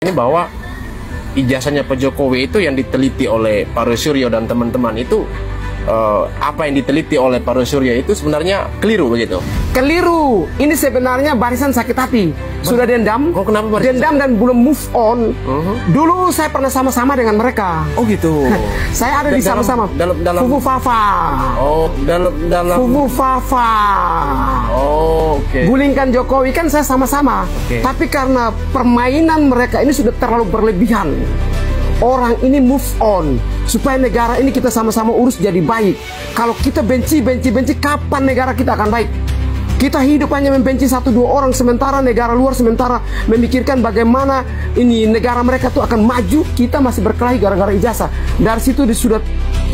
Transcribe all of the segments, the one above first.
Ini bahwa ijazahnya Pak Jokowi itu yang diteliti oleh Pak Roy Suryo dan teman-teman itu apa yang diteliti oleh Pak Roy Suryo itu sebenarnya keliru begitu? Keliru. Ini sebenarnya barisan sakit hati. Sudah dendam. Oh, kenapa barisan? Dendam dan belum move on. Dulu saya pernah sama-sama dengan mereka. Oh gitu. Saya ada di sama-sama. Dalam Fufu Fafa. Oh, dalam Fufu Fafa. Oh, oke. Gulingkan Jokowi kan saya sama-sama. Tapi karena permainan mereka ini sudah terlalu berlebihan. Orang ini move on supaya negara ini kita sama-sama urus jadi baik. Kalau kita benci, kapan negara kita akan baik? Kita hidup hanya membenci 1-2 orang, sementara negara luar sementara memikirkan bagaimana ini negara mereka tuh akan maju. Kita masih berkelahi gara-gara ijazah. Dari situ sudah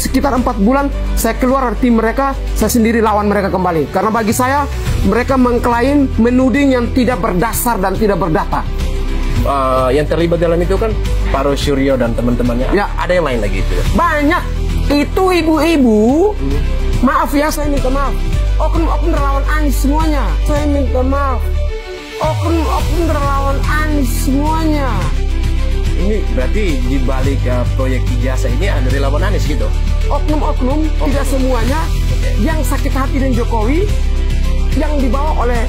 sekitar 4 bulan saya keluar dari tim mereka, saya sendiri lawan mereka kembali. Karena bagi saya mereka mengklaim menuding yang tidak berdasar dan tidak berdata. Yang terlibat dalam itu kan Pak Roy Suryo dan teman-temannya. Ya. Ada yang lain lagi itu? Banyak. Itu ibu-ibu. Maaf ya, saya minta maaf. Oknum-oknum relawan Anies semuanya. Saya minta maaf. Oknum-oknum relawan Anies semuanya. Ini berarti di balik proyek ijazah ini ada relawan Anies gitu? Oknum-oknum, tidak semuanya. Yang sakit hati dengan Jokowi, yang dibawa oleh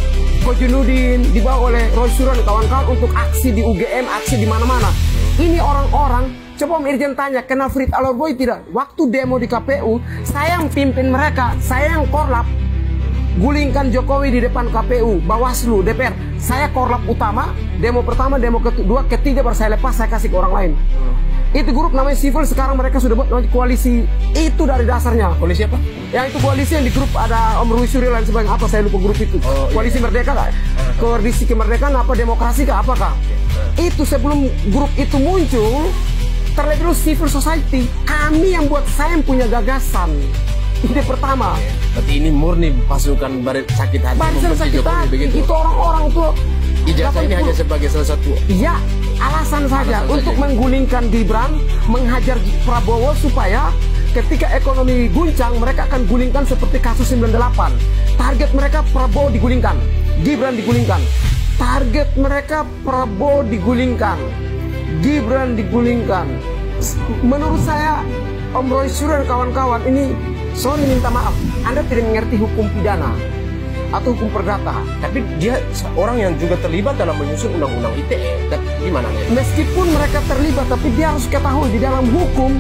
Kojunuddin, dibawa oleh Roy Suryo dan kawan-kawan untuk aksi di UGM, aksi di mana-mana. Ini orang-orang, coba Om Irjen tanya, kenal Frit Alorboy tidak? Waktu demo di KPU, saya yang pimpin mereka, saya yang korlap. Gulingkan Jokowi di depan KPU, Bawaslu, DPR. Saya korlap utama, demo pertama, demo kedua, ketiga baru saya lepas, saya kasih ke orang lain. Itu grup namanya Civil, sekarang mereka sudah buat namanya koalisi. Itu dari dasarnya. Koalisi apa? Yang itu koalisi yang di grup ada Om Roy Suryo dan sebagainya. Apa saya lupa grup itu? Koalisi Merdeka kah? Koalisi Kemerdekaan apa demokrasi kah? Apakah? Itu sebelum grup itu muncul, terlebih dulu civil society. Kami yang buat, saya yang punya gagasan. Ide pertama. Berarti ini murni pasukan sakit hati. Barisan sakit hati. Itu orang-orang tuh. Ijazah ini hanya sebagai salah satu. Iya, alasan saja untuk menggulingkan Gibran, menghajar Prabowo supaya ketika ekonomi guncang mereka akan gulingkan seperti kasus 98. Target mereka Prabowo digulingkan, Gibran digulingkan. Target mereka Prabowo digulingkan, Gibran digulingkan. Menurut saya Om Roy Suryo dan kawan-kawan ini, sorry minta maaf, Anda tidak mengerti hukum pidana atau hukum perdata. Tapi dia orang yang juga terlibat dalam menyusun undang-undang ITE. Gimana ya? Meskipun mereka terlibat, tapi dia harus ketahui di dalam hukum.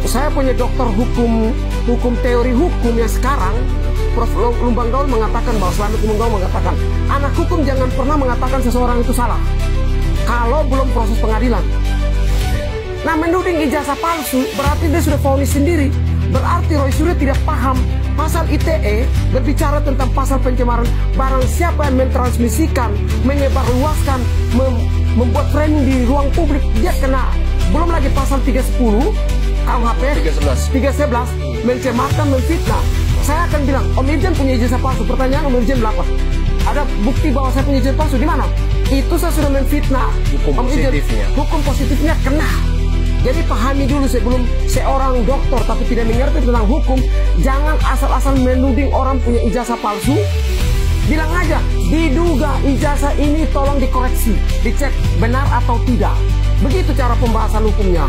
Saya punya dokter hukum teori hukum yang sekarang, Prof. Lumbang Gaul mengatakan bahwa Selamat Lumbang Gaul mengatakan anak hukum jangan pernah mengatakan seseorang itu salah kalau belum proses pengadilan. Nah, menuding ijazah palsu berarti dia sudah vonis sendiri. Berarti Roy Suryo tidak paham pasal ITE berbicara tentang pasal pencemaran. Barang siapa yang mentransmisikan, menyebarluaskan, membuat framing di ruang publik, dia kena. Belum lagi pasal 310 KUHP 311 mencemarkan, menfitnah. Saya akan bilang, Om Irjen punya ijazah palsu. Pertanyaan Om Irjen berapa? Ada bukti bahwa saya punya ijazah palsu di mana? Itu saya sudah menfitnah. Hukum positifnya. Hukum positifnya kena. Jadi pahami dulu sebelum seorang dokter tapi tidak mengerti tentang hukum, jangan asal-asal menuding orang punya ijazah palsu. Bilang aja, diduga ijazah ini tolong dikoreksi, dicek benar atau tidak. Begitu cara pembahasan hukumnya.